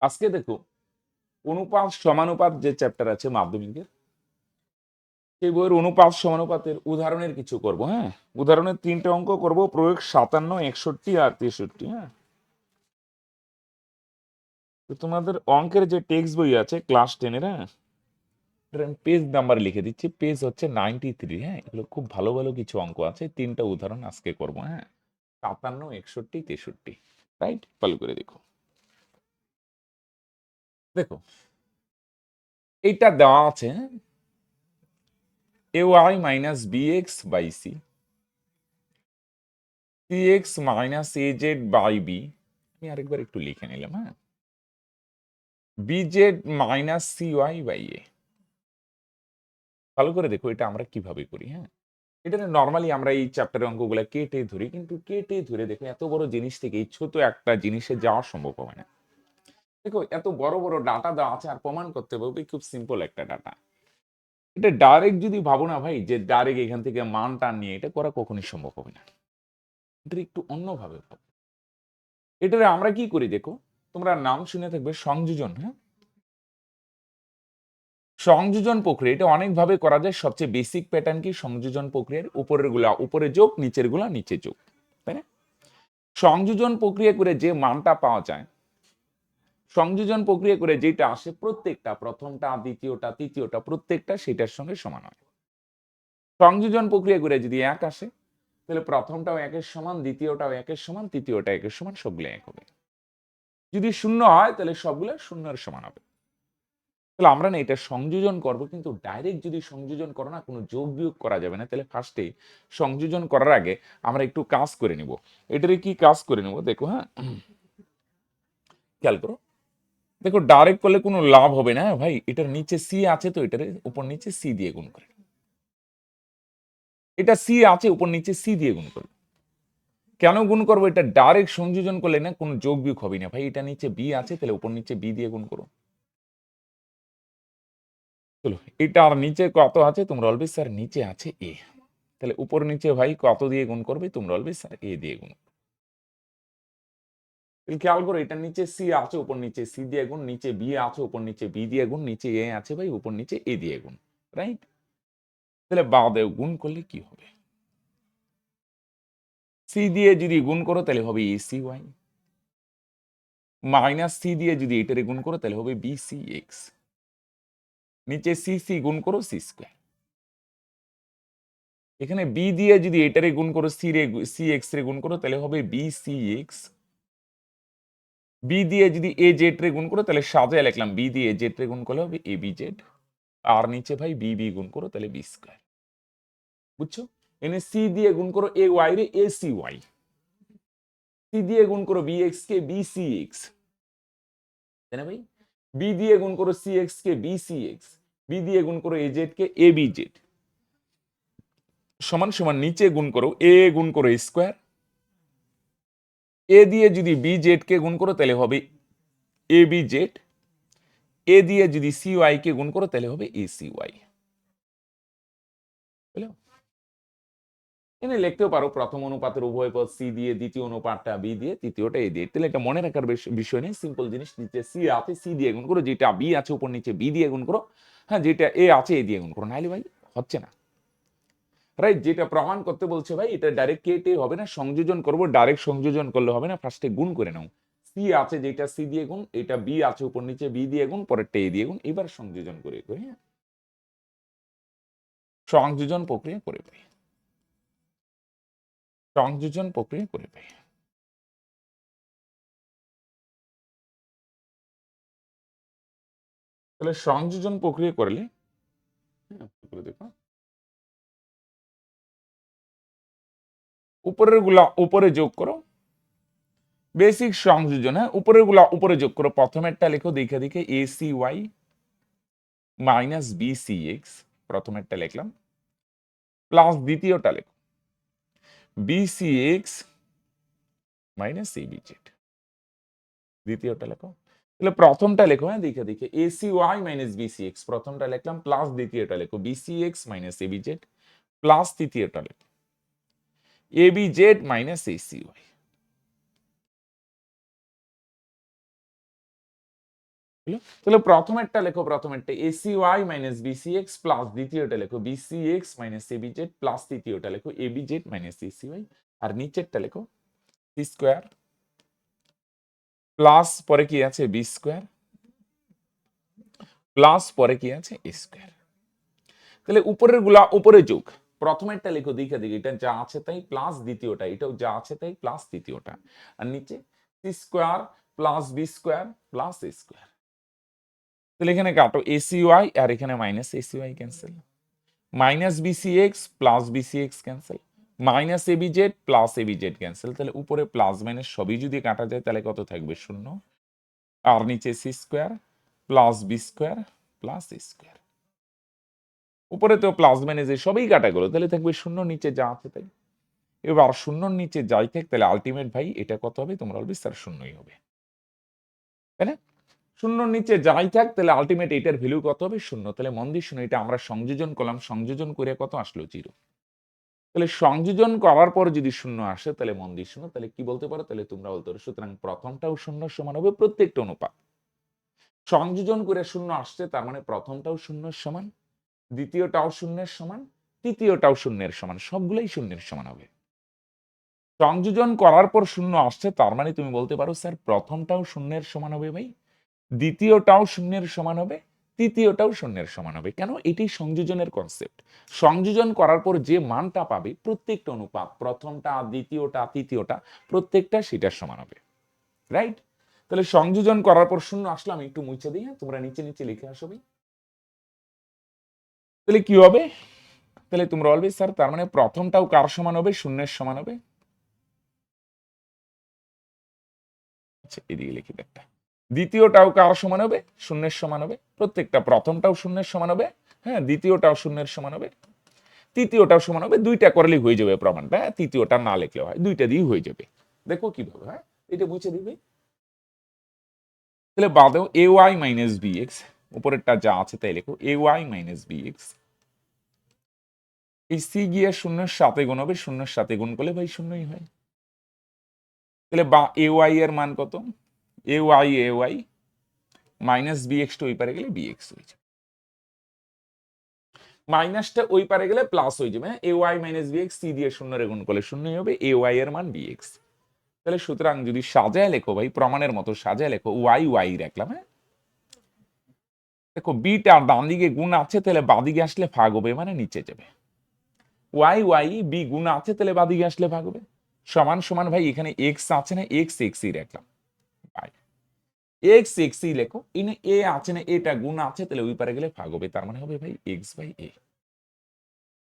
আজকে দেখো অনুপাত সমানুপাত যে চ্যাপ্টার আছে মাধ্যমিকের, সেই বইয়ের অনুপাত সমানুপাতের উদাহরণের কিছু করব। হ্যাঁ, উদাহরণের 3টে অঙ্ক করব, প্রয়োগ 57, 61 আর 63। হ্যাঁ, তো তোমাদের অঙ্কের যে টেক্সট বই আছে ক্লাস 10-এর, হ্যাঁ, পেজ নাম্বার লিখে দিচ্ছি, পেজ হচ্ছে 93। হ্যাঁ, এগুলো খুব ভালো ভালো কিছু অঙ্ক আছে, 3টা উদাহরণ আজকে করব। হ্যাঁ, 57, 61, 63। রাইট, ফলো করে দেখো। দেখো এইটা দেওয়া আছে, A Y minus B X by C, C X minus A Z by B. আমি আরেকবার একটু লিখে নিলাম। হ্যাঁ, B Z minus C Y by A. ভালো করে দেখো এটা আমরা কিভাবে করি। হ্যাঁ, এটা নর্মালি আমরা এই চ্যাপ্টারের অঙ্কগুলো কেটে ধরি, কিন্তু কেটে ধরে দেখো এত বড় জিনিস থেকে এই ছোট একটা জিনিসে যাওয়া সম্ভব হবে না। দেখো এত বড় বড় ডাটা দেওয়া আছে আর প্রমাণ করতে হবে খুব সিম্পল একটা ডাটা। এটা ডাইরেক্ট যদি ভাবো না ভাই যে ডাইরেক্ট এখান থেকে মান টান নিয়ে এটা করা কখনোই সম্ভব হবে না। এটা একটু অন্যভাবে ভাবো। এটারে আমরা কি করি দেখো, তোমরা নাম শুনে থাকবে সংযোজন। হ্যাঁ, সংযোজন প্রক্রিয়া এটা অনেকভাবে করা যায়, সবচেয়ে বেসিক প্যাটার্ন কি সংযোজন প্রক্রিয়ার, উপরের গুলা উপরে যোগ, নিচের গুলা নিচে যোগ, তাই না? সংযোজন প্রক্রিয়া করে যে মানটা পাওয়া যায়, সংযোজন প্রক্রিয়া করে যেটা আসে প্রত্যেকটা, প্রথমটা দ্বিতীয়টা তৃতীয়টা প্রত্যেকটা সেটার সঙ্গে সমান হয়। সংযোজন প্রক্রিয়া করে যদি 1 আসে তাহলে প্রথমটাও 1-এর সমান, দ্বিতীয়টাও 1-এর সমান, তৃতীয়টা 1-এর সমান, সবগুলো 1 হবে। যদি 0 হয় তাহলে সবগুলো 0-এর সমান হবে। তাহলে আমরা না এটা সংযোজন করব, কিন্তু ডাইরেক্ট যদি সংযোজন করো না কোনো যোগ বিয়োগ করা যাবে না। তাহলে ফার্স্টে সংযোজন করার আগে আমরা একটু কাজ করে নিব। এটারে কি কাজ করে নিব দেখো। হ্যাঁ, খেয়াল করো। দেখো ডাইরেক্ট করলে কোনো লাভ হবে না ভাই, এটার নিচে সি আছে তো এটার উপর নিচে সি দিয়ে গুণ করে, এটা সি আছে উপর নিচে সি দিয়ে গুণ করবে। কেন গুণ করবো? এটা ডাইরেক্ট সংযোজন করলে না কোনো যোগ বিয়োগ হবে না ভাই, এটা নিচে বি আছে তাহলে উপর নিচে বি দিয়ে গুণ করো। চলো এটা আর নিচে কত আছে তোমরা বলবে স্যার নিচে আছে এ, তাহলে উপর নিচে ভাই কত দিয়ে গুণ করবে তোমরা বলবে স্যার এ দিয়ে গুণ। খেয়াল করো এটা নিচে সি আছে উপর নিচে সি দিয়ে গুণ, নিচে বি আছে উপর নিচে বি দিয়ে গুণ, নিচে এ আছে ভাই উপর নিচে এ দিয়ে গুণ। রাইট, তাহলে বাদে গুণ করলে কি হবে? সি দিয়ে যদি গুণ করো তাহলে হবে a C Y, minus c দিয়ে যদি এটারে গুণ করো তাহলে হবে বি সি এক্স, নিচে সি সি গুণ করো সি স্কোয়ার। এখানে বি দিয়ে যদি এটারে গুণ করো সি রে সি এক্স রে গুণ করো তাহলে হবে বি সি এক্স। বি দিয়ে যদি এ জেড রে গুণ করো তাহলে সাজায় লিখলাম বি দিয়ে এ জেড রে গুণ করলে হবে এ বি জেড, আর নিচে ভাই বি বি গুণ করো তাহলে বি স্কোয়ার। বুঝছো? এনে সি দিয়ে গুণ করো এ ওয়াই রে এ সি ওয়াই, সি দিয়ে গুণ করো বি এক্স কে বি সি এক্স, তাই না ভাই? বি দিয়ে গুণ করো সি এক্স কে বি সি এক্স, বি দিয়ে গুণ করো এ জেড কে এ বি জেড, সমান সমান নিচে গুণ করো এ গুণ করো স্কোয়ার, এ দিয়ে যদি বি জেড কে গুণ করো তাহলে হবে এ বি জেড, এ দিয়ে যদি সি ওয়াই কে গুণ করো তাহলে হবে এ সি ওয়াই। বুঝলো? এনে লিখতেও পারো প্রথম অনুপাতের উভয় পদ সি দিয়ে, দ্বিতীয় অনুপাতটা বি দিয়ে, তৃতীয়টা এ দিয়ে। তাহলে এটা মনে রাখার বিষয় নেই, সিম্পল জিনিস, নিচে সি আছে সি দিয়ে গুণ করো, যেটা বি আছে উপর নিচে বি দিয়ে গুণ করো, হ্যাঁ যেটা এ আছে এ দিয়ে গুণ করো, নাহলে ভাই হচ্ছে না। রাইট, যেটা প্রমাণ করতে বলছে ভাই এটা ডাইরেক্ট কেটে হবে না, সংযোজন করব, ডাইরেক্ট সংযোজন করলে হবে না, ফার্স্টে গুণ করে নাও। সি আছে যেটা সি দিয়ে গুণ, এটা বি আছে উপর নিচে বি দিয়ে গুণ, পরেরটা এ দিয়ে গুণ, এবার সংযোজন করে করি। হ্যাঁ, সংযোজন প্রক্রিয়া করে পাই, সংযোজন প্রক্রিয়া করে পাই। তাহলে সংযোজন প্রক্রিয়া করলে, হ্যাঁ করে দেখো, উপরের গুলা উপরে যোগ করো, বেসিক সংযোজন। হ্যাঁ, উপরের গুলা উপরে যোগ করো, প্রথমেরটা লেখো দেখে দেখে A C Y minus B C X, প্রথমেরটা লিখলাম, প্লাস দ্বিতীয়টা লেখো B C X minus A B Z, দ্বিতীয়টা লেখো। তাহলে প্রথমটা লেখো, হ্যাঁ দেখে দেখে A C Y minus B C X, প্রথমটা লিখলাম, প্লাস দ্বিতীয়টা লেখো B C X minus A B Z, plus তৃতীয়টা লেখো A B Z minus A C Y. তাহলে প্রথমেরটা লেখো, প্রথমেরটা ACY মাইনাস BCX প্লাস দ্বিতীয়টা লেখো BCX মাইনাস ABZ প্লাস তৃতীয়টা লেখো ABZ মাইনাস ACY, আর নিচেরটা লেখো C স্কোয়ার প্লাস পরে কি আছে B স্কোয়ার প্লাস পরে কি আছে A স্কোয়ার। তাহলে উপরের গুলা উপরে যোগ, প্রথমেরটা লেখো দিকে দিকে, এটা যা আছে তাই প্লাস দ্বিতীয়টা, এটাও যা আছে তাই প্লাস তৃতীয়টা, আর নিচে C square plus B square plus A square. তাহলে এখানে কাটো ACY আর এখানে minus ACY cancel, minus BCX plus BCX cancel, minus ABZ plus ABZ cancel. তাহলে উপরে প্লাস মাইনাস সবই যদি কাটা যায় তাহলে কত থাকবে? শূন্য। আর নিচে C square plus B square plus A square. উপরে তো প্লাস মাইনাস সবই কাটা গেলো, তাহলে থাকবে শূন্য, নিচে যা আছে তাই। এবার শূন্যর নিচে যাই থাক তাহলে আলটিমেট ভাই এটা কত হবে? তোমরা বলবে স্যার শূন্যই হবে, তাই না? শূন্যর নিচে যাই থাক তাহলে আলটিমেট এটার ভ্যালু কত হবে? শূন্য। তাহলে মন দিয়ে শূন্য, এটা আমরা সংযোজন করলাম, সংযোজন করে কত আসলো? 0। তাহলে সংযোজন করার পর যদি শূন্য আসে তাহলে মন দিয়ে শূন্য, তাহলে কি বলতে পারো? তাহলে তোমরা বলতে পারো সুতরাং প্রথমটাও শূন্য সমান হবে প্রত্যেকটা অনুপাত। সংযোজন করে শূন্য আসছে তার মানে প্রথমটাও শূন্যের সমান, দ্বিতীয়টাও শূন্যের সমান, তৃতীয়টাও শূন্যের সমান, সবগুলোই শূন্যের সমান হবে। সংযোজন করার পর শূন্য আসছে তার মানে তুমি বলতে পারো স্যার প্রথমটাও শূন্যের সমান হবে ভাই, দ্বিতীয়টাও শূন্যের সমান হবে, তৃতীয়টাও শূন্যের সমান হবে। কেন? এটাই সংযোজনের কনসেপ্ট। সংযোজন করার পর যে মানটা পাবে প্রত্যেকটা অনুপাত, প্রথমটা দ্বিতীয়টা তৃতীয়টা প্রত্যেকটা সেটার সমান হবে, রাইট? তাহলে সংযোজন করার পর শূন্য আসলে আমি একটু মুছে দিই, তোমরা নিচে নিচে লিখে আসো ভাই। তাহলে কি হবে? তাহলে তোমরা বলবে স্যার তার মানে প্রথমটাও কার সমান হবে? শূন্যের সমান হবে। আচ্ছা এদিকে লিখি একটা, দ্বিতীয়টাও কার সমান হবে? শূন্যের সমান হবে। প্রত্যেকটা প্রথমটাও শূন্যের সমান হবে, হ্যাঁ, দ্বিতীয়টাও শূন্যের সমান হবে, তৃতীয়টাও সমান হবে। দুইটা করলেই হয়ে যাবে প্রমাণটা, তৃতীয়টা না লিখলেও হয়, দুইটা দিয়ে হয়ে যাবে। দেখো কিভাবে হয়, এটা বুঝে দিবে। তাহলে বাদেও AY মাইনাস BX, উপরেরটা যা আছে তাই লেখো AY মাইনাস BX। এই সি গিয়ে শূন্যের সাথে গুণ হবে, শূন্যের সাথে গুণ করলে ভাই শূন্যই হয়। তাহলে বা AY এর মান কত? AY মাইনাস BX টা ওই পারে গেলে BX হয়ে যাবে, মাইনাসটা ওই পারে গেলে প্লাস হয়ে যাবে। AY মাইনাস BX সি দিয়ে শূন্য রে গুণ করলে শূন্যই হবে, AY এর মান BX। তাহলে সুতরাং যদি সাজায় লেখো ভাই, প্রমাণের মতো সাজায় লেখো, Y রাখলাম, হ্যাঁ, দেখো বিটা ডান দিকে গুণ আছে তাহলে বাদিকে আসলে ভাগ হবে, মানে নিচে যাবে। Y বি গুণ আছে তাহলে বাদিকে আসলে ভাগ হবে। সমান সমান ভাই এখানে এক্স আছে না, এক্স রাখলাম, এক্স লেখো, ইনে এ আছে না, এটা গুণ আছে তাহলে ওই পারে গেলে ভাগ হবে, তার মানে হবে ভাই এক্স বাই এ।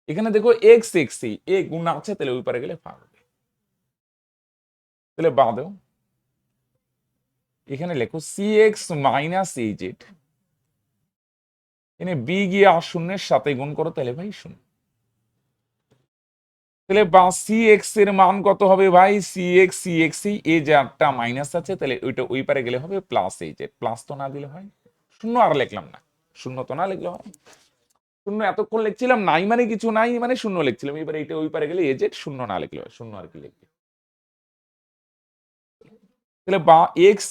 এখানে দেখো এক্স এ গুণ আছে তাহলে ওই পারে গেলে ভাগ হবে, তাহলে বাদেও এখানে লেখো CX মাইনাস AZ, এনে বি গিয়ে আর শূন্যের সাথে গুণ করো তাহলে ভাই শূন্য। তাহলে বা CX এর মান কত হবে ভাই? CX এ যারটা মাইনাস আছে তাহলে ওইটা ওই পারে গেলে হবে প্লাস AZ, প্লাস তো না দিলে হয় শূন্য, আর লিখলাম না, শূন্য তো না লিখলে হয়। শূন্য এতক্ষণ লিখছিলাম নাই মানে কিছু নাই মানে শূন্য লিখছিলাম, এবারে এটা ওই পারে গেলে AZ, শূন্য না লিখলে হয়, শূন্য আর কি লিখবে। তাহলে বা এক্স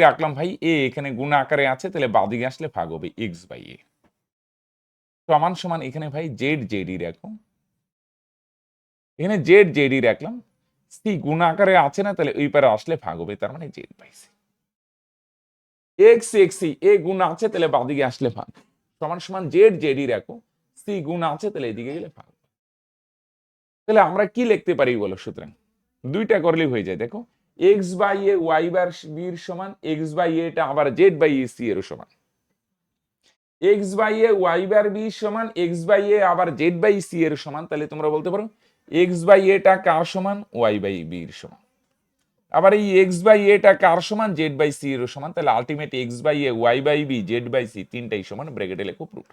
রাখলাম ভাই, এ এখানে গুণ আকারে আছে তাহলে বাদিকে আসলে ভাগ হবে এক্স বাই এ, সমান সমান এখানে ভাই জেড রাখো, এখানে জেড রাখলাম, সি গুণ আকারে আছে না তাহলে ওই পারে আসলে ভাগ হবে, তার মানে জেড বাই সি। এক্স এ গুণ আছে তাহলে বাদিকে আসলে ভাগ, সমান সমান জেড রাখো, সি গুণ আছে তাহলে এদিকে গেলে ভাগ। তাহলে আমরা কি লিখতে পারি বলো? সুতরাং দুইটা করলেই হয়ে যায়। দেখো x by a y by বির সমান, এক্স বাই এটা আবার জেড বাই এ সি এর সমান, এক্স বাই এ ওয়াই বার বি সমান এক্স বাই এ আবার জেড বাই সি এর সমান। তাহলে তোমরা বলতে পারো এক্স বাই এটা কার সমান? ওয়াই বাই বি এর সমান। আবার এই এক্স বাই এটা কার সমান? জেড বাই সি এর সমান। তাহলে ultimate x by a y by b z by c তিনটাই সমান, ব্র্যাকেটে লেখো প্রুফ।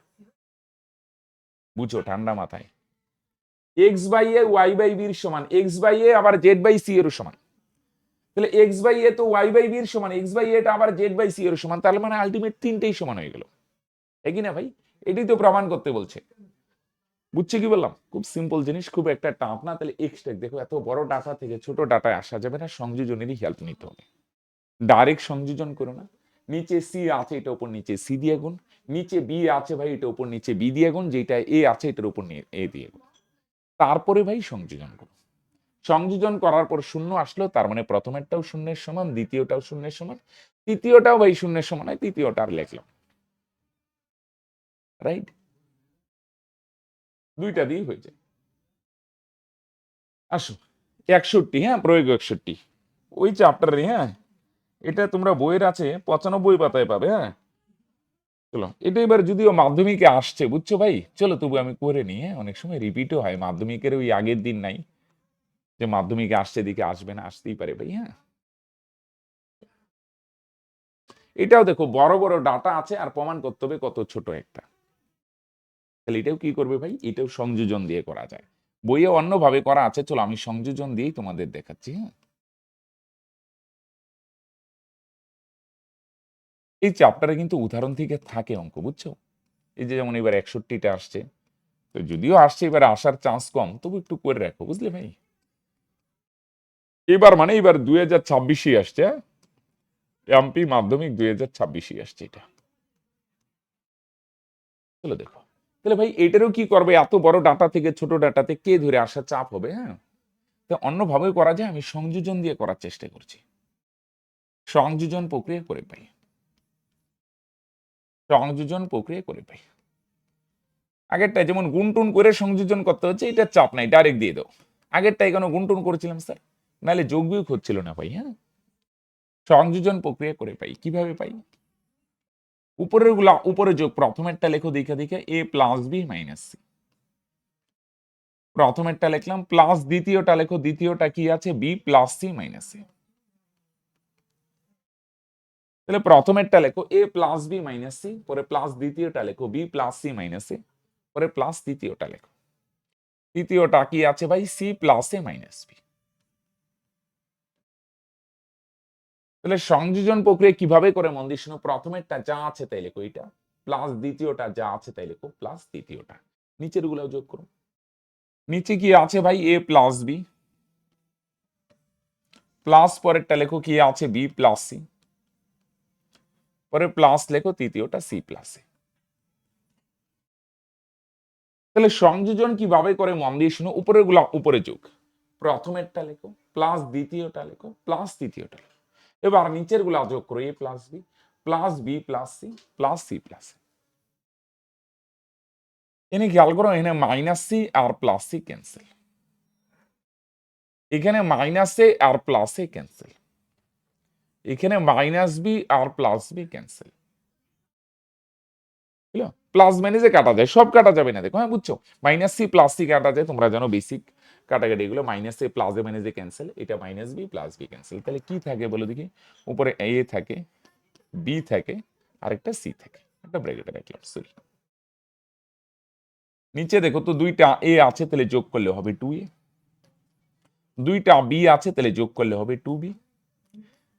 বুঝো ঠান্ডা মাথায়, x by a y by বির সমান, এক্স বাই এ আবার জেড বাই সি এর সমান। তাহলে এক্স বাই এ তো ওয়াই বাই বির সমান, এক্স বাই এটা আবার জেড বাই সি এর সমান, তাহলে মানে আলটিমেট তিনটেই সমান হয়ে গেল, একই না ভাই? এটাই তো প্রমাণ করতে বলছে। বুঝছে কি বললাম? খুব সিম্পল জিনিস, খুব একটা টাফ না। তাহলে এক্সট্রাক্ট দেখো, এত বড় ডাটা থেকে ছোট ডাটায় আসা যাবে না, সংযোজনেরই হেল্প নিতে হবে। ডাইরেক্ট সংযোজন করো না, নিচে সি আছে এটা উপর নিচে সি দিয়ে গুণ, নিচে বি আছে ভাই এটা উপর নিচে বি দিয়ে গুণ, যেটা এ আছে এটার উপর এ দিয়ে গুণ, তারপরে ভাই সংযোজন করো। সংযোজন করার পর শূন্য আসলো, তার মানে প্রথমেরটাও শূন্যের সমান, দ্বিতীয়টাও শূন্যের সমান, তৃতীয়টাও ভাই শূন্যের সমান হয়, তৃতীয়টা আর লিখলাম, রাইট? দুইটা দিয়ে হয়ে যায়। আসো 61, হ্যাঁ প্রয়োগ 61, ওই চ্যাপ্টারে, হ্যাঁ এটা তোমরা বইয়ের আছে 95 পাতায় পাবে, হ্যাঁ চলো এটা এবার যদিও মাধ্যমিকে আসছে বুঝছো ভাই, চলো তবু আমি করে নিই, হ্যাঁ অনেক সময় রিপিটও হয়, মাধ্যমিকের ওই আগের দিন নাই যে মাধ্যমিকে আসছে দিকে আসবে না, আসতেই পারে ভাই, হ্যাঁ এটাও দেখো বড় বড় ডাটা আছে আর প্রমাণ করতে হবে কত ছোট একটা, তাহলে এটাও কি করবে ভাই, এটাও সংযোজন দিয়ে করা যায়, বইয়ে অন্যভাবে করা আছে, চলো আমি সংযোজন দিয়েই তোমাদের দেখাচ্ছি, হ্যাঁ এই চ্যাপ্টারে কিন্তু উদাহরণ থেকে থাকে অঙ্ক বুঝছো, এই যে যেমন এবার 61টা আসছে, তো যদিও আসছে এবার আসার চান্স কম, তবু একটু করে রাখো বুঝলে ভাই, এবার মানে এবার 2026 আসছে, এমপি মাধ্যমিক 2026 আসছে এটা, চলো দেখো, তাহলে ভাই এটারও কি করবে, এত বড় ডাটা থেকে ছোট ডাটাতে কে ধরে আসা চাপ হবে, হ্যাঁ তো অন্যভাবে করা যায়, আমি সংযোজন দিয়ে করার চেষ্টা করছি, সংযোজন প্রক্রিয়া করে পাই, সংযোজন প্রক্রিয়া করে পাই, আগেরটা যেমন গুণটুন করে সংযোজন করতে হচ্ছে, এটা চাপ নাই, ডাইরেক্ট দিয়ে দাও, আগেরটা কেন গুণটুন করেছিলাম স্যার, নাহলে যোগ বিয়োগ হচ্ছিল না ভাই, হ্যাঁ সংযোজন প্রক্রিয়া করে পাই, কিভাবে পাই, উপরের গুলা উপরে যোগ, প্রথমেরটা লেখো দেখে দেখে a plus B minus c, প্রথমেরটা লিখলাম, প্লাস দ্বিতীয়টা লেখো, দ্বিতীয়টা কি আছে b plus c minus c, তাহলে প্রথমেরটা লেখো a plus B minus c, পরে প্লাস দ্বিতীয়টা লেখো b plus c minus a, পরে প্লাস তৃতীয়টা লেখো, তৃতীয়টা কি আছে ভাই c plus a minus b, তাহলে সংযোজন প্রক্রিয়া কিভাবে করে মন দিয়ে শোনো, প্রথমেরটা যা আছে তাই লেখো এটা, প্লাস দ্বিতীয়টা যা আছে তাই লেখো, প্লাস তৃতীয়টা, নিচের গুলো যোগ করো, নিচে কি আছে ভাই এ প্লাস বি, প্লাস পরেরটা লেখো কি আছে বি প্লাস সি, পরে প্লাস লেখো তৃতীয়টা সি প্লাস এ, তাহলে সংযোজন কিভাবে করে মন দিয়ে শুনো, উপরের গুলা উপরে যোগ, প্রথমেরটা লেখো প্লাস দ্বিতীয়টা লেখো প্লাস তৃতীয়টা লেখো, এবার নিচের গুলা যোগ করো A plus B plus C plus C plus, এনে খেয়াল করো এখানে মাইনাস সি আর প্লাস সি ক্যান্সেল, এখানে মাইনাস এ আর প্লাস এ ক্যান্সেল, এখানে মাইনাস বি আর প্লাস বি ক্যান্সেল, প্লাস মাইনাসে কাটা যায়, সব কাটা যাবে না দেখো, হ্যাঁ বুঝছো, মাইনাস সি প্লাস সি কাটা যায়, তোমরা জানো বেসিক কাটাকাটি এগুলো, মাইনাস এ প্লাস এ মাইনাসে ক্যান্সেল, এটা minus b plus B cancel, তাহলে কি থাকে বলো দেখি, উপরে এ থাকে বি থাকে আর একটা সি থাকে, একটা ব্র্যাকেটে রাখলাম সরি, নিচে দেখো তো দুইটা এ আছে তাহলে যোগ করলে হবে 2a, দুইটা বি আছে তাহলে যোগ করলে হবে 2b,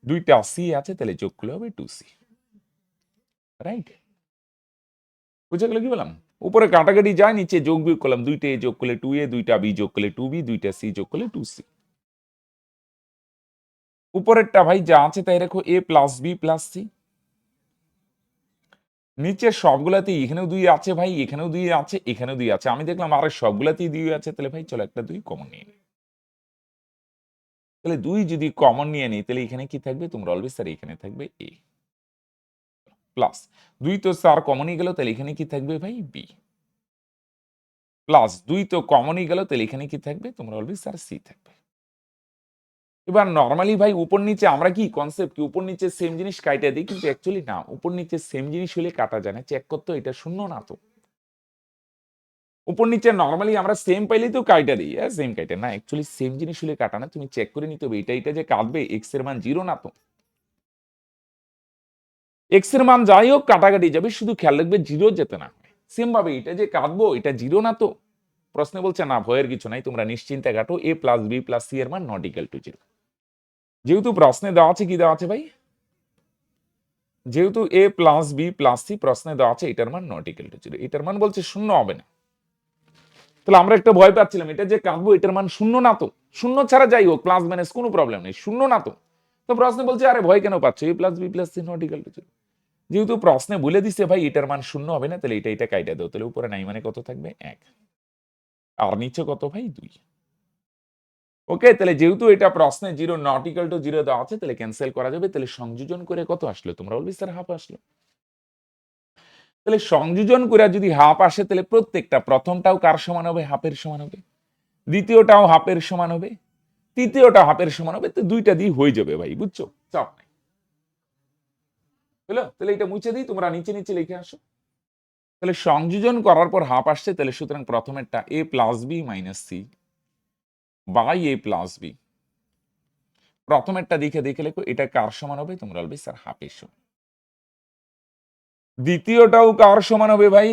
দুইটা সি আছে তাহলে যোগ করলে হবে 2c, রাইট? বুঝে গেল কি বললাম, উপরে কাটাকাটি যায়, নিচে যোগ বিয়োগ করলাম, দুইটা এ যোগ করলে 2a, দুইটা বি যোগ করলে 2b, দুইটা সি যোগ করলে 2c, উপরেরটা ভাই যা আছে তাই রাখো এ প্লাস বি প্লাস সি, নিচের সবগুলাতে এখানেও 2 আছে ভাই, এখানেও 2 আছে, এখানেও 2 আছে, আমি দেখলাম আরে সবগুলাতেই 2 আছে, তাহলে ভাই চলো একটা 2 কমন নিয়ে নিই, তাহলে 2 যদি কমন নিয়ে নিই তাহলে এখানে কি থাকবে, তোমরা অলওয়েজ স্যার এখানে থাকবে এ প্লাস 2 তো স্যার কমনই গেল, তাহলে এখানে কি থাকবে ভাই বি প্লাস 2 তো কমনই গেল, তাহলে এখানে কি থাকবে, তোমরা অলওয়েজ স্যার সি থাকবে। এবার নরমালি ভাই উপর নিচে আমরা কি কনসেপ্ট কি উপর নিচে সেম জিনিস কাইটা দিই, কিন্তু অ্যাকচুয়ালি না, উপর নিচে সেম জিনিস হলে কাটা যায় না, চেক করতে এটা শূন্য না তো, উপর নিচে নরমালি আমরা সেম পাইলেই তো কাইটা দিই, হ্যাঁ সেম কাইটা না, অ্যাকচুয়ালি সেম জিনিস হলে কাটা না, তুমি চেক করে নিতে হবে এটা যে কাটবে এক্স এর মান 0 না তো, এক্স এর মান যাই হোক কাটাকাটি যাবে, শুধু খেয়াল রাখবে 0 যেতে না হয়, সেম ভাবে এটা যে কাটবো এটা 0 না তো, প্রশ্নে বলছে না, ভয়ের কিছু নাই, তোমরা নিশ্চিন্তে কাটো, এ প্লাস বি প্লাস সি এর মান নট ইকুয়াল টু 0, যেহেতু প্রশ্নে দেওয়া আছে কি দেওয়া আছে ভাই, যেহেতু এ প্লাস বি প্লাস সি প্রশ্নে দেওয়া আছে এটার মান নট ইকুয়াল টু 0, এটার মান বলছে শূন্য হবে না, তাহলে আমরা একটা ভয় পাচ্ছিলাম এটা যে কাটবো এটার মান শূন্য না তো, শূন্য ছাড়া যাই হোক প্লাস মাইনাস কোনো প্রবলেম নেই, শূন্য না তো, তো প্রশ্নে বলছে আরে ভয় কেন পাচ্ছ, a plus B plus c not equal to 0। যেহেতু প্রশ্নে বলে দিছে ভাই এটার মান শূন্য হবে না, তাহলে এটা কাইটা দাও, তাহলে উপরে নাই মানে কত থাকবে 1, আর নিচে কত ভাই 2। ওকে, তাহলে যেহেতু এটা প্রশ্নে 0 নট ইকুয়াল টু 0 দেওয়া আছে, তাহলে ক্যান্সেল করা যাবে। তাহলে সংযোজন করে কত আসলো, তোমরা বলবে স্যার হাফ আসলো। তাহলে সংযোজন করে যদি হাফ আসে, তাহলে প্রত্যেকটা প্রথমটাও কার সমান হবে, হাফের সমান হবে, দ্বিতীয়টাও হাফের সমান হবে, তৃতীয়টা হাফের সমান হবে। তো দুইটা দিয়ে হয়ে যাবে ভাই, বুঝছো, চাপ নাই। বুঝলো? তাহলে এটা মুছে দিই, তোমরা নিচে নিচে লিখে আসো। তাহলে সংযোজন করার পর হাফ আসছে, তাহলে সুতরাং প্রথমেরটা a plus B minus C by a plus B, প্রথমেরটা দেখে দেখে লেখো এটা কার সমান হবে, তোমরা বলবে স্যার হাফের সমান। দ্বিতীয়টাও কার সমান হবে ভাই,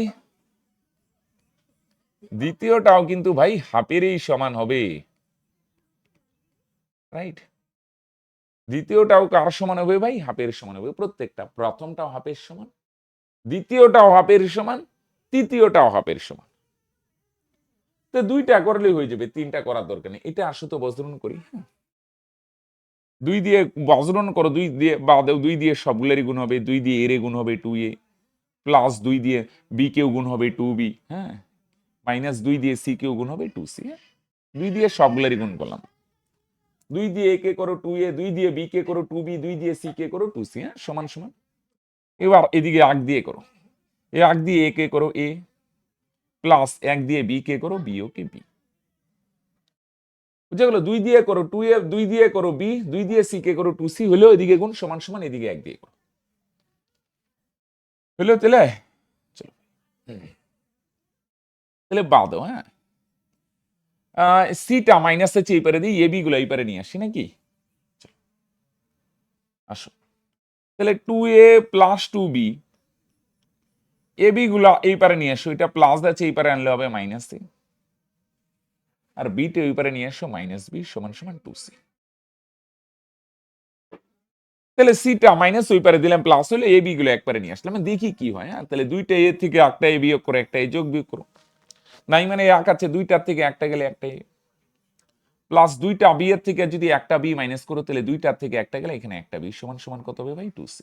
দ্বিতীয়টাও কিন্তু ভাই হাফেরই সমান হবে, রাইট। দ্বিতীয়টাও কার সমান হবে ভাই, হাফের সমান হবে প্রত্যেকটা, প্রথমটাও হাফের সমান, দ্বিতীয়টাও হাফের সমান, তৃতীয়টাও হাফের সমান। তো দুইটা করলেই হয়ে যাবে, তিনটা করার দরকার নেই। এটা আসো তো বজ্রণ করি, দুই দিয়ে বজ্রণ করো, দুই দিয়ে বাদেও, দুই দিয়ে সবগুলোরই গুণ হবে, দুই দিয়ে এর গুণ হবে 2a, প্লাস দুই দিয়ে বি কেও গুণ হবে 2b, হ্যাঁ, মাইনাস দুই দিয়ে সি কেও গুণ হবে 2c, দুই দিয়ে সবগুলোরই গুণ করলাম, দুই দিয়ে এ কে করো 2a, দুই দিয়ে বি কে করো 2b, দুই দিয়ে সি কে করো 2c, হ্যাঁ, সমান সমান। এবার এদিকে 1 দিয়ে করো, 1 দিয়ে এ কে করো a, প্লাস 1 দিয়ে বি কে করো বি, ওকে বি, বুঝে গেল। 2 দিয়ে করো 2a, 2 দিয়ে করো বি, 2 দিয়ে সি কে করো 2c, হলো এদিকে গুণ সমান সমান, এদিকে 1 দিয়ে করো, হলো। তাহলে চলো, তাহলে বাদো, হ্যাঁ, সিটা মাইনাস আছে এই পারে দিই, এবি গুলো এই পারে নিয়ে আসি নাকি, আসো। তাহলে 2a প্লাস 2b, এবি গুলা এই পারে নিয়ে আসো, এটা প্লাস আছে এই পারে আনলে হবে মাইনাস সি, আর বিটা ওই পারে নিয়ে আসো মাইনাস বি সমান সমান 2c। তাহলে সিটা মাইনাস ওই পারে দিলাম, প্লাস হলে এবি গুলো একবারে নিয়ে আসলাম, দেখি কি হয়। হ্যাঁ, তাহলে দুইটা এ থেকে একটা এ বিয়োগ করো, একটা এ যোগ বিয়োগ করো, নাই মানে এক আছে, দুইটার থেকে একটা গেলে একটা এ, প্লাস দুইটা বি এর থেকে যদি একটা বি মাইনাস করো, তাহলে দুইটার থেকে একটা গেলে এখানে একটা বি সমান সমান কত হবে ভাই 2c।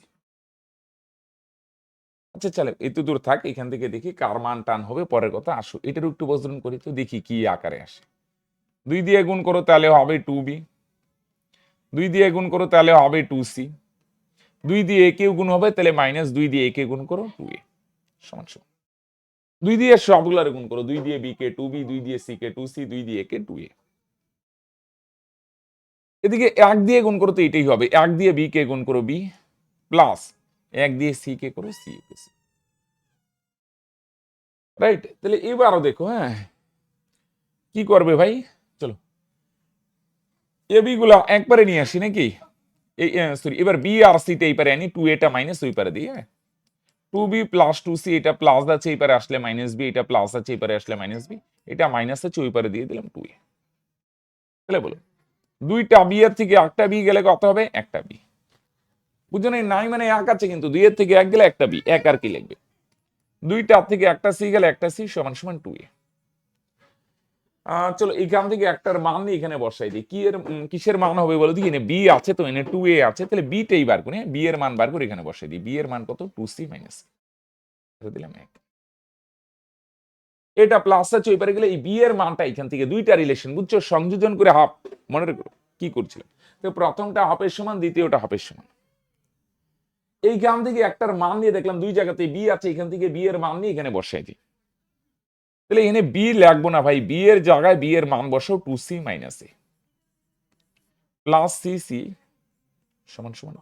আচ্ছা চলে এত দূর থাক, এখান থেকে দেখি কার মান টান হবে পরের কথা। আসো এটার একটু বজ্রণ করি তো, দেখি কি আকারে আসে। 2 দিয়ে গুণ করো তাহলে হবে 2b, 2 দিয়ে গুণ করো তাহলে হবে 2c, 2 দিয়ে এ কেও গুণ হবে, তাহলে মাইনাস 2 দিয়ে এ কে গুণ করো 2a সমান সমান, 2 দিয়ে সবগুলার গুণ করো, 2 দিয়ে বি কে 2b, 2 দিয়ে সি কে 2c, 2 দিয়ে এ কে 2a, এদিকে 1 দিয়ে গুণ করো তো এটাই হবে, 1 দিয়ে বি কে গুণ করো বি, প্লাস 1 দিয়ে সি কে করো সি, রাইট। তাহলে এবারও দেখো, হ্যাঁ, কি করবে ভাই, চলো এবি গুলা একবারে নিয়ে আসি নাকি, সরি এবার বি আর সিটা এই পারে আনি, 2 এটা মাইনাস ওই পারে দিই, হ্যাঁ, 2b প্লাস 2c, এটা প্লাস আছে এই পারে আসলে মাইনাস বি, এটা প্লাস আছে এই পারে আসলে মাইনাস বি, এটা মাইনাস আছে ওই পারে দিয়ে দিলাম 2a। তাহলে বলো দুইটা বি এর থেকে একটা বি গেলে কত হবে, একটা বি, বুঝছো না, নাই মানে এক আছে, কিন্তু 2 এর থেকে 1 গেলে একটা বি, এক আর কি লিখবে, দুইটা থেকে একটা সি গেলে একটা সি সমান সমান 2a। চলো এখান থেকে একটার মান নিয়ে এখানে বসাই দিই, কি এর কিসের মান হবে বলো দেখি, বি আছে তো এনে 2a আছে, তাহলে বিটাই বার করে, বি এর মান বার করে এখানে বসাই দিই, বি এর মান কত 2c মাইনাস দিলাম 1, এটা প্লাস আছে ওই পারে গেলে এই বি এর মানটা এখান থেকে দুইটা রিলেশন, বুঝছো, সংযোজন করে হাফ, মনে রেখো কি করছিলাম। তো প্রথমটা হাফের সমান, দ্বিতীয়টা হাফের সমান, এইখান থেকে একটার মান নিয়ে দেখলাম দুই জায়গাতে বি আছে, এখান থেকে বি এর মান নিয়ে এখানে বসাই দিই, তাহলে এখানে বি লাগবো না ভাই, বি এর জায়গায় বি এর মান বসাও 2c মাইনাস এ প্লাস সি সি সমান সমান,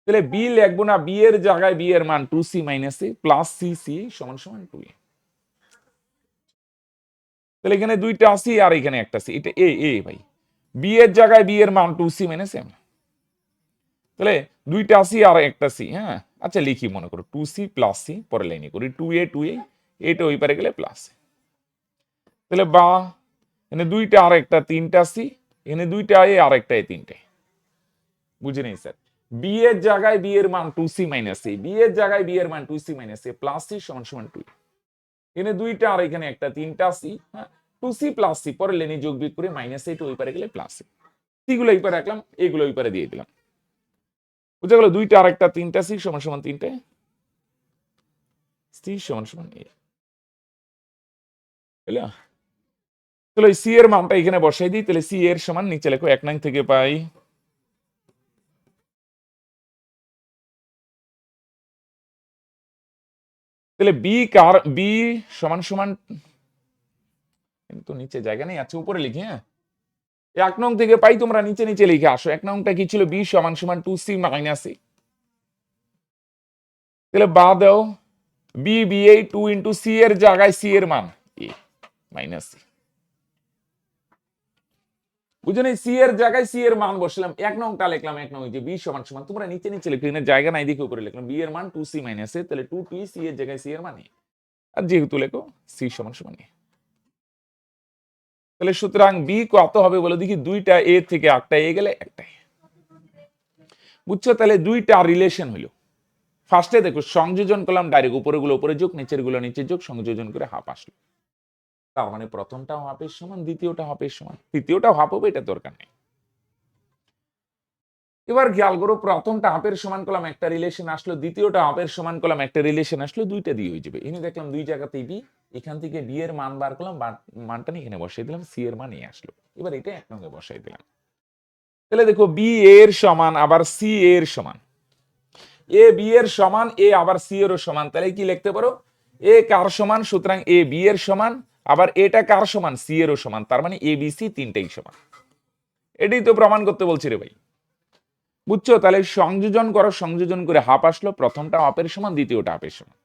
তাহলে বি লিখবো না, বি এর জায়গায় বি এর মান 2c মাইনাস এ প্লাস সি সি সমান সমান 2a। তাহলে এখানে দুইটা সি আর এখানে একটা সি, এটা এ এ ভাই, বি এর জায়গায় বি এর মান 2c মাইনাস এম, তাহলে দুইটা সি আর একটা সি, হ্যাঁ, আচ্ছা লিখি, মনে করো 2c প্লাস সি, পরে লাইনে করি 2a, এটা ওই পারে গেলে প্লাস, তাহলে বা এখানে দুইটা আর একটা তিনটা সি, এখানে দুইটা এ আর একটা এ, তিনটে, বুঝে নেই স্যার, বি এর জায়গায় বি এর মান 2c মাইনাস এ, বি এর জায়গায় বি এর মান 2c মাইনাস এ প্লাস সি সমান সমান 2, এখানে দুইটা আর এখানে একটা তিনটা সি, হ্যাঁ, 2c প্লাস সি, পরে লেনে যোগ বিয়োগ করে মাইনাস এ, ওই পারে গেলে প্লাস সি, সি গুলো এই পারে রাখলাম, এগুলো ওই পারে দিয়ে দিলাম। বুঝা গেল, দুইটা আর একটা তিনটা, সি সমান সমান তিনটে, সি সমান সমান এ। বুঝলা? তাহলে সি এর মানটা এখানে বসাই দিই, তাহলে সি এর সমান নিচে লেখো 1/9 থেকে পাই। তাহলে বি কার, বি সমান সমান, কিন্তু নিচে জায়গা নেই, আচ্ছা উপরে লিখি। হ্যাঁ, 1 নং থেকে পাই, তোমরা নিচে নিচে লিখে আসো। 1 নংটা কি ছিল? বি সমান সমান 2c মাইনাস এ। তাহলে বা দাও, বি বি এই 2 ইন্টু সি এর জায়গায় সি এর মান এ মাইনাস সি। বুঝলেন? সি এর জায়গায় সি এর মান বসলাম, 1 নংটা লিখলাম 1 নং, যে বি সমান সমান, তোমরা নিচে নিচে লিখো, এখানে জায়গা নাই দেখে উপরে লিখলাম বি এর মান 2c মাইনাস এ, তাহলে 2 2 সি এর জায়গায় সি এর মান এ, আর যেহেতু লেখো সি সমান সমান এ। তাহলে সুতরাং বি কত হবে বলে দেখি? দুইটা এ থেকে একটা এ গেলে একটাই। বুঝছো? তাহলে দুইটা রিলেশন হলো। ফার্স্টে দেখো সংযোজন করলাম ডাইরেক্ট, উপরে গুলো উপরে যোগ, নিচের গুলো নিচে যোগ, সংযোজন করে হাফ আসলো। তার মানে প্রথমটাও হাফের সমান, দ্বিতীয়টা হাফের সমান, তৃতীয়টাও হাফ হবে, এটা দরকার নেই। এবার খেয়াল করো, প্রথমটা হাফের সমান করলাম, একটা রিলেশন আসলো, দ্বিতীয়টা হাফের সমান করলাম, একটা রিলেশন আসলো, দুইটা দিয়ে হয়ে যাবে। এনে দেখলাম দুই জায়গাতেই বি, এখান থেকে বি এর মান বার করলাম, মানটা নিয়ে এখানে বসাই দিলাম, সি এর মান নিয়ে আসলো। এবার এটা 1 নং বসাই দিলাম। তাহলে দেখো বি এর সমান আবার সি এর সমান, এ বি এর সমান, এ আবার সি এর সমান, তাহলে কি লিখতে পারো? এ কার সমান? সুতরাং এ বি এর সমান, আবার এটা কার সমান? সি এর সমান, তার মানে এ বি সি তিনটাই সমান। এটাই তো প্রমাণ করতে বলছি রে ভাই। বুঝছো? তাহলে সংযোজন করো, সংযোজন করে হাফ আসলো, প্রথমটা হাফের সমান, দ্বিতীয়টা হাফের সমান,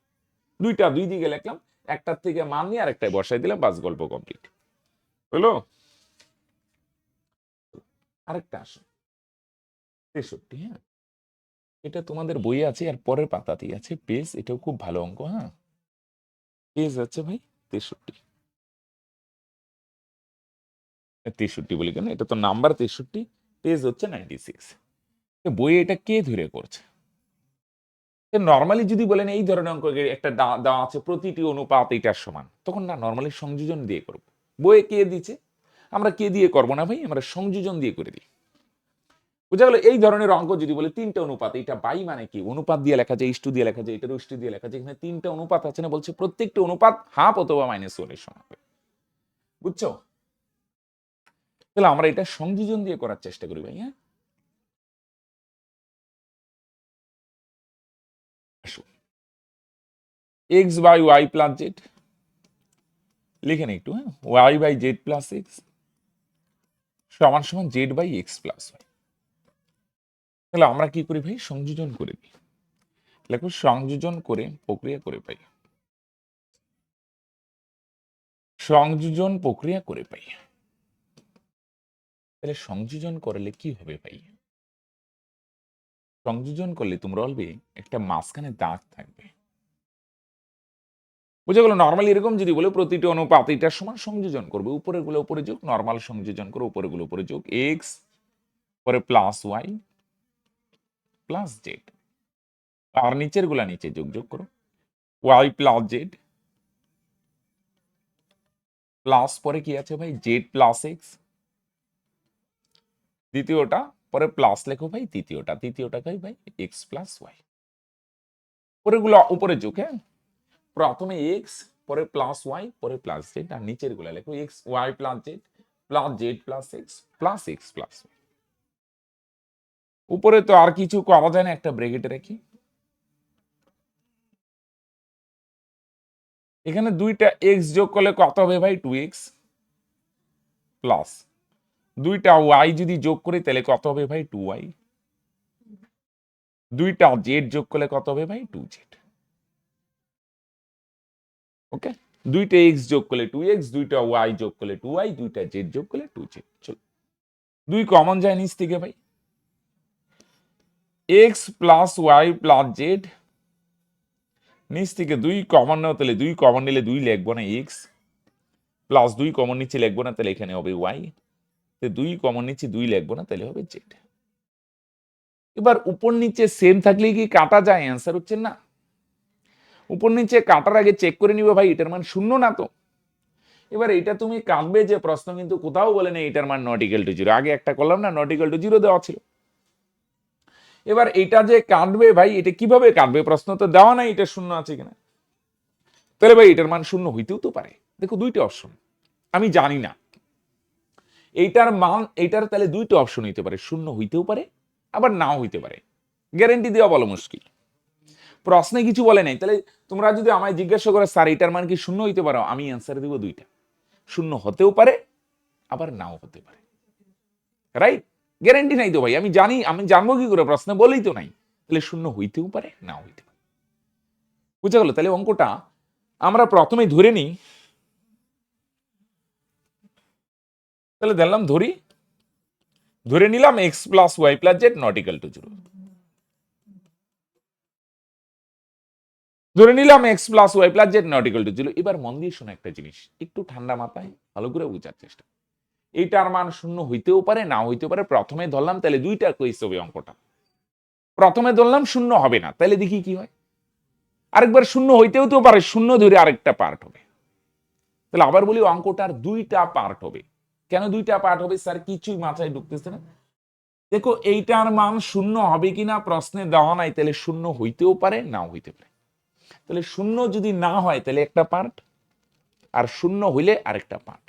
দুইটা দুই দিকে লিখলাম, একটার থেকে মান নিয়ে আরেকটায় বসাই দিলাম, বাস গল্প কমপ্লিট হলো। আরেকটা আসো 63। হ্যাঁ, এটা তোমাদের বইয়ে আছে, আর পরের পাতাতেই আছে পেজ, এটাও খুব ভালো অঙ্ক। হ্যাঁ, পেজ আছে ভাই 63, 63 বলি কেন, এটা তো নাম্বার 63, পেজ হচ্ছে 96। বইয়ে এটা কে ধরে করছে? নর্মালি যদি বলেন এই ধরনের অঙ্ক একটা দেওয়া আছে প্রতিটি অনুপাত এটার সমান, তখন না নর্মালি সংযোজন দিয়ে করব। বইয়ে কে দিচ্ছে, আমরা কে দিয়ে করবো না ভাই, আমরা সংযোজন দিয়ে করে দিই। বুঝা গেল? এই ধরনের অঙ্ক যদি বলে তিনটা অনুপাত, এটা বাই মানে কি অনুপাত দিয়ে লেখা যায়, ইস্টু দিয়ে লেখা যায়, এটারও ইস্টু দিয়ে লেখা যায়, এখানে তিনটা অনুপাত আছে না, বলছে প্রত্যেকটা অনুপাত হাফ অথবা -1 সমান হবে। বুঝছো? তাহলে আমরা এটা সংযোজন দিয়ে করার চেষ্টা করি ভাই। হ্যাঁ, x by Y plus z লিখে নি একটু। হ্যাঁ, y by z plus x সমান সমান z by x plus y. তাহলে আমরা কি করি ভাই? সংযোজন করে দিই। লেখো সংযোজন করে প্রক্রিয়া করে পাই, সংযোজন প্রক্রিয়া করে পাই। তাহলে সংযোজন করলে কি হবে ভাই? সংযোজন করলে তোমরা বলবে একটা মাঝখানে দাগ থাকবে। বুঝে গেল? নর্মালি এরকম যদি বলে প্রতিটি অনুপাত এটার সমান, সংযোজন করবে, উপরের গুলো উপরে যোগ, নর্মাল সংযোজন করে উপরের গুলো উপরে যোগ, এক্স পরে প্লাস ওয়াই প্লাস জেড, আর নিচের গুলা নিচে যোগ যোগ করো, ওয়াই প্লাস জেড প্লাস পরে কি আছে ভাই? জেড প্লাস এক্স, দ্বিতীয়টা পরে প্লাস লেখো ভাই, তৃতীয়টা তৃতীয়টাকে ভাই এক্স প্লাস ওয়াই, পরের গুলো উপরে যোগ। হ্যাঁ, প্রথমে এক্স পরে প্লাস ওয়াই পরে প্লাস জেড, আর নিচের গুলা লেখো x y plus z plus x plus y. উপরে তো আর কিছু করা যায় না, একটা ব্রেকেটে রেখি। এখানে দুইটা এক্স যোগ করলে কত হবে ভাই? 2x প্লাস দুইটা ওয়াই যদি যোগ করি তাহলে কত হবে ভাই? 2y। দুইটা জেড যোগ করলে কত হবে ভাই? 2z। ওকে, দুইটা এক্স যোগ করলে 2x, দুইটা ওয়াই যোগ করলে 2y, দুইটা জেড যোগ করলে 2z। চলো, দুই কমন যায় নিচ থেকে ভাই, x plus y plus z, নিচ থেকে দুই কমন নাও, তাহলে দুই কমন নিলে দুই লিখবো না এক্স, প্লাস দুই কমন নিচে লিখবো না, তাহলে এখানে হবে ওয়াই, দুই কমন নিচে দুই লিখবো না, তাহলে হবে জেড। এবার উপর নিচে সেম থাকলে কি কাটা যায়? অ্যান্সার হচ্ছে না। উপর নিচে কাটার আগে চেক করে নিবে ভাই এটার মান শূন্য না তো। এবার এটা তুমি কাটবে, যে প্রশ্ন কিন্তু কোথাও বলে নেই এটার মান নট ইকুয়াল টু জিরো। আগে একটা করলাম না, নট ইকুয়াল টু জিরো দেওয়া ছিল। এবার এটা যে কাটবে ভাই, এটা কিভাবে কাটবে প্রশ্ন তো দেওয়া নাই এটা শূন্য আছে কিনা। তাহলে ভাই এটার মান শূন্য হইতেও তো পারে। দেখো দুইটা অপশন, আমি জানি না এইটার মান, এইটার তাহলে দুইটা অপশন হইতে পারে, শূন্য হইতেও পারে আবার নাও হইতে পারে। গ্যারেন্টি দেওয়া বলো মুশকিল, প্রশ্নে কিছু বলে নাই। তাহলে তোমরা যদি আমায় জিজ্ঞাসা করে স্যার এটার মান কি শূন্য হইতে পারো, আমি অ্যান্সার দিব দুইটা, শূন্য হতেও পারে আবার নাও হতে পারে। রাইট, গ্যারেন্টি নাই তো ভাই, আমি জানি, আমি জানবো কি করে, প্রশ্নে বলেই তো নাই। তাহলে শূন্য হইতেও পারে নাও হইতে পারে। বুঝা গেল? তাহলে অঙ্কটা আমরা প্রথমে ধরে নিই, তাহলে ধরলাম, ধরে নিলাম x plus y plus z not equal to zero. ধরে নিলাম x plus y plus z not equal to zero. এবার মন দিয়ে শোনো একটা জিনিস, একটু ঠান্ডা মাথায় ভালো করে বুঝার চেষ্টা। এইটার মান শূন্য হইতেও পারে নাও হইতেও পারে, প্রথমে ধরলাম, তাহলে দুইটা কেস হবে অঙ্কটা। প্রথমে ধরলাম শূন্য হবে না, তাহলে দেখি কি হয়। আরেকবার শূন্য হইতেও তো পারে, শূন্য ধরে আরেকটা পার্ট হবে। তাহলে আবার বলি অঙ্কটার দুইটা পার্ট হবে। কেন দুইটা পার্ট হবে স্যার, কিছুই মাথায় ঢুকতেছে না। দেখো এইটার মান শূন্য হবে কিনা প্রশ্নে দেওয়া নাই, তাহলে শূন্য হইতেও পারে নাও হইতে পারে। তাহলে শূন্য যদি না হয় তাহলে একটা পার্ট, আর শূন্য হইলে আরেকটা পার্ট।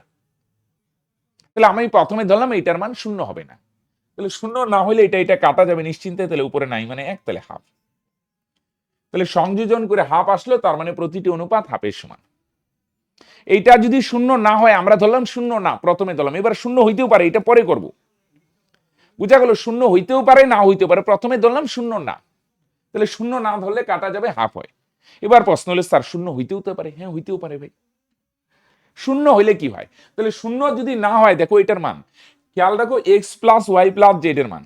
তাহলে আমি প্রথমে ধরলাম এইটার মান শূন্য হবে না, তাহলে শূন্য না হইলে এটা কাটা যাবে নিশ্চিন্তে, তাহলে উপরে নাই মানে এক, তাহলে হাফ। তাহলে সংযোজন করে হাফ আসলো, তার মানে প্রতিটি অনুপাত হাফের সমান। এইটা যদি শূন্য না হয়, আমরা ধরলাম শূন্য না, প্রথমে ধরলাম, এবার শূন্য হইতেও পারে, এটা পরে করব। বুঝা গেল? শূন্য হইতেও পারে না হইতে পারে, প্রথমে ধরলাম শূন্য না, তাহলে শূন্য না ধরলে কাটা যাবে, হাফ হয়। এবার প্রশ্ন হলো স্যার শূন্য হইতেও তো পারে, হ্যাঁ হইতেও পারে ভাই। শূন্য হইলে কি হয়? তাহলে শূন্য যদি না হয়, দেখো এটার মান খেয়াল রাখো, x plus y plus z এর মান।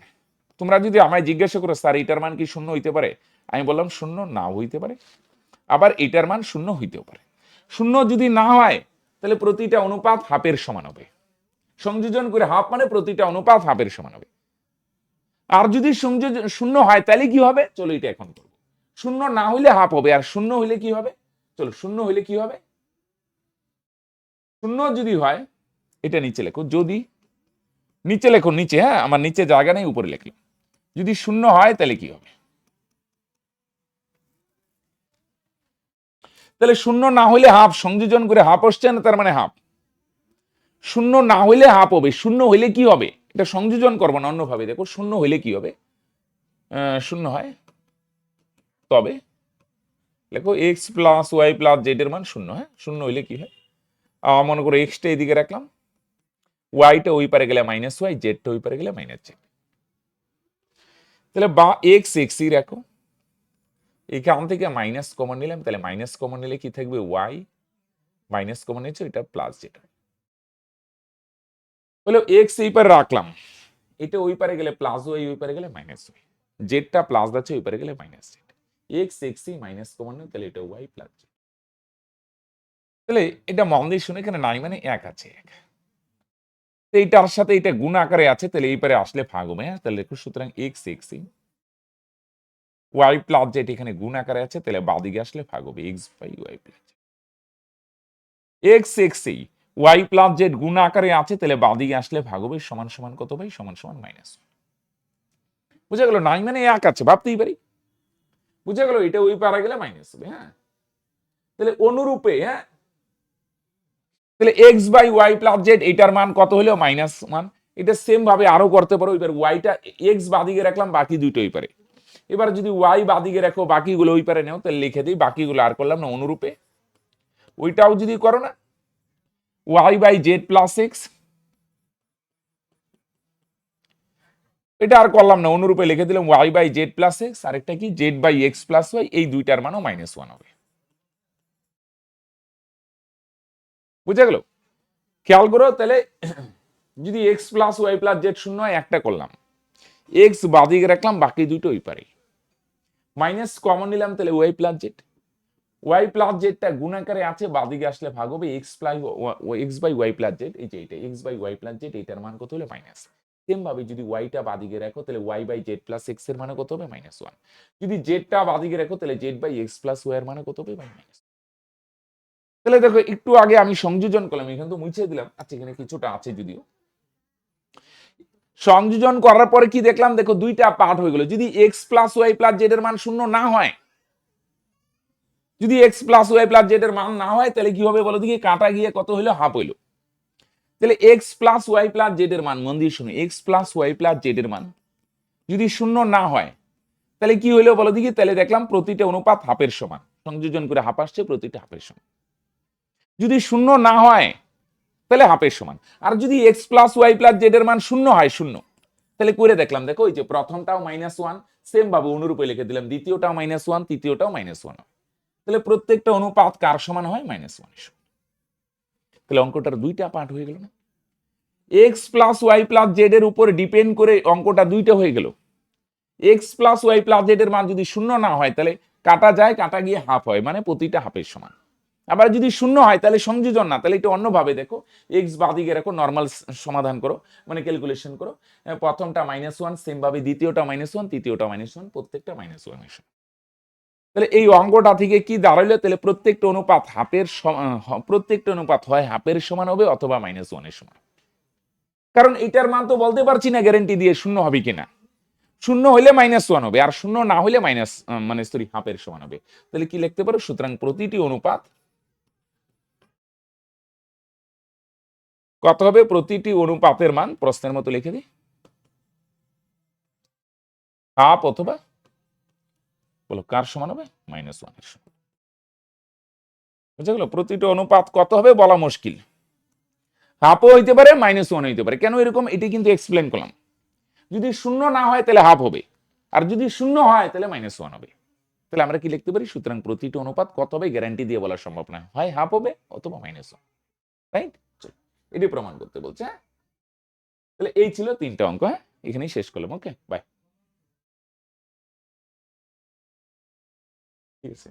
তোমরা যদি আমায় জিজ্ঞাসা করো স্যার এটার মান কি শূন্য হইতে পারে, আমি বললাম শূন্য নাও হইতে পারে, আবার এটার মান শূন্য হইতেও পারে। শূন্য যদি না হয় তাহলে প্রতিটা অনুপাত হাফের সমান হবে। সংযোজন করে হাফ মানে প্রতিটা অনুপাত হাফের সমান হবে। আর যদি সংযোজন শূন্য হয় তাহলে কি হবে, চলো এটা এখন করবো। শূন্য না হইলে হাফ হবে, আর শূন্য হইলে কি হবে, চলো শূন্য হইলে কি হবে, শূন্য যদি হয়, এটা নিচে লেখো, যদি নিচে লেখো, নিচে, হ্যাঁ আমার নিচে জায়গা নেই, উপরে লিখলাম। যদি শূন্য হয় তাহলে কি হবে, তাহলে শূন্য না হইলে হাফ, সংযোজন করে হাফ আসছে না, তার মানে হাফ। শূন্য না হইলে হাফ হবে, শূন্য হইলে কি হবে, এটা সংযোজন করবো না অন্যভাবে, দেখো শূন্য হইলে কি হবে, শূন্য হয় তবে দেখো x plus y plus z এর মান শূন্য। হ্যাঁ শূন্য হইলে কি হয়, মনে করো এক্সটা এদিকে রাখলাম, ওয়াইটা ওই পারে গেলে মাইনাস ওয়াই, জেডটা ওই পারে গেলে মাইনাস জেড। তাহলে বা এক্স এক্সই রাখো, এখান থেকে মাইনাস কমন নিলাম, তাহলে মাইনাস কমন নিলে কি থাকবে, ওয়াই, মাইনাস কমন নিচ্ছে এটা প্লাস জেড। বলে এক্স এই পারে রাখলাম, এটা ওই পারে গেলে প্লাস ওয়াই, ওই পারে গেলে মাইনাস ওয়াই, জেডটা প্লাস যাচ্ছে ওই পারে গেলে মাইনাস জেড। এক্স এক্সই মাইনাস কমন নেই, তাহলে এটা ওয়াই প্লাস জেড। তাহলে এটা মন দিয়ে শুনে, এখানে নাই মানে এক আছে, এক, এইটার সাথে এটা গুণ আকারে আছে, তাহলে এই পারে আসলে ভাগ হবে। হ্যাঁ তাহলে দেখো, সুতরাং এক্স এক্সই ওয়াই প্লাস জেড এখানে গুণ আকারে আছে, তাহলে বাদিকে আসলে ভাগ হবে, X by Y plus X এক্সই ওয়াই প্লাস জেড গুণ আকারে আছে, তাহলে বাদিকে আসলে ভাগ হবে, সমান সমান কত ভাই, সমান সমান মাইনাস। বুঝা গেল? নাই মানে এক আছে, ভাবতেই পারি। বুঝা গেল? এটা ওই পারা গেলে মাইনাস হবে। হ্যাঁ তাহলে অনুরূপে, হ্যাঁ তাহলে x by Y plus Z এটার মান কত হলো, মাইনাস ওয়ান। এটা সেম ভাবে আরো করতে পারো, এবার ওয়াইটা এক্স বাদিকে রাখলাম, বাকি দুটো ওই পারে। এবার যদি ওয়াই বাদিকে রাখো, বাকিগুলো ওই পারে নেও, তাহলে লিখে দিই, বাকিগুলো আর করলাম না। অনুরূপে ওইটাও যদি করো না, y by z plus x, এটা আর করলাম না, অনুরূপে লিখে দিলাম y by z plus x, আরেকটা কি z by x plus y, এই দুইটার মানও মাইনাস ওয়ান হবে। বুঝা গেল? খেয়াল করো, তাহলে যদি x plus y plus z শূন্য হয়, একটা করলাম, এক্স বাদিকে রাখলাম, বাকি দুটো ওই পারে, মাইনাস কমন নিলাম, তাহলে Y plus Z. Y plus জেডটা গুণ আকারে আছে, বাদিকে আসলে ভাগ হবে, X plus X by Y plus Z, এই যে এটা X by Y plus Z, এটার মান কত হলো, মাইনাস। সেম ভাবে যদি ওয়াইটা বাদিকে রাখো, তাহলে y by z plus x এর মানে কত হবে, মাইনাস ওয়ান। যদি জেডটা বাদিকে রাখো, তাহলে z by x plus y এর মানে কত হবে, মাইনাস। তাহলে দেখো একটু আগে আমি সংযোজন করলাম, এখানে তো মুছে দিলাম, আচ্ছা এখানে কিছুটা আছে যদিও। সংযোজন করার পরে কি দেখলাম, দেখো দুইটা পার্ট হয়ে গেল। যদি x plus y plus z এর মান শূন্য না হয়, যদি x plus y plus z এর মান না হয়, তাহলে কি হবে বলো দেখি, কাটা গিয়ে কত হইলো, হাফ হইলো। তাহলে x plus y plus z এর মান, মন দিয়ে শুনো, x plus y plus z এর মান যদি শূন্য না হয়, তাহলে কি হইলো বলো দেখি, তাহলে দেখলাম প্রতিটা অনুপাত হাফের সমান, সংযোজন করে হাফ আসছে, প্রতিটা হাফের সমান। যদি শূন্য না হয় তাহলে হাফের সমান। আর যদি x plus y plus z এর মান শূন্য হয়, শূন্য, তাহলে করে দেখলাম, দেখো ওই যে প্রথমটাও -1, সেম ভাবে অনুরূপে লিখে দিলাম, দ্বিতীয়টাও -1, তৃতীয়টাও -1। তাহলে প্রত্যেকটা অনুপাত কার সমান হয়, -1। তাহলে অঙ্কটার দুইটা পার্ট হয়ে গেল না? X plus y plus z এর উপর ডিপেন্ড করে অঙ্কটা দুইটা হয়ে গেল। X plus y plus z এর মান যদি শূন্য না হয়, তাহলে কাটা যায়, কাটা গিয়ে হাফ হয়, মানে প্রতিটা হাফের সমান। আবার যদি শূন্য হয় তাহলে সংযোজন না, তাহলে এটা অন্যভাবে দেখো, এক্স বাদিকে রাখো, নর্মাল সমাধান করো, মানে ক্যালকুলেশন করো। প্রথমটা -1, সেম ভাবে দ্বিতীয়টা -1, তৃতীয়টা -1, প্রত্যেকটা -1। তাহলে এই অঙ্কটা থেকে কি দাঁড়াইলো, তাহলে প্রত্যেকটা অনুপাত হাফের প্রত্যেকটা অনুপাত হয় হাফের সমান হবে অথবা -1 সমান। কারণ এটার মান তো বলতে পারছি না গ্যারেন্টি দিয়ে শূন্য হবে কিনা। শূন্য হইলে -1 হবে, আর শূন্য না হইলে হাফের সমান হবে। তাহলে কি লিখতে পারো, সুতরাং প্রতিটি অনুপাত কত হবে, প্রতিটি অনুপাতের মান প্রশ্নের মতো লিখে দিই, হাফ অথবা, বলো কার সমান হবে, -1 এর সমান। বুঝা গেল? প্রতিটি অনুপাত কত হবে বলা মুশকিল, হাফও হইতে পারে, -1 হইতে পারে। কেন এরকম, এটি কিন্তু এক্সপ্লেন করলাম। যদি শূন্য না হয় তাহলে হাফ হবে, আর যদি শূন্য হয় তাহলে -1 হবে। তাহলে আমরা কি লিখতে পারি, সুতরাং প্রতিটি অনুপাত কত হবে গ্যারান্টি দিয়ে বলা সম্ভব না, হয় হাফ হবে অথবা -1, রাইট? এটি প্রমাণ করতে বলছে। হ্যাঁ, তাহলে এই ছিল 3টা অঙ্ক। হ্যাঁ, এখানেই শেষ করলাম। ওকে, বাই। ঠিক আছে।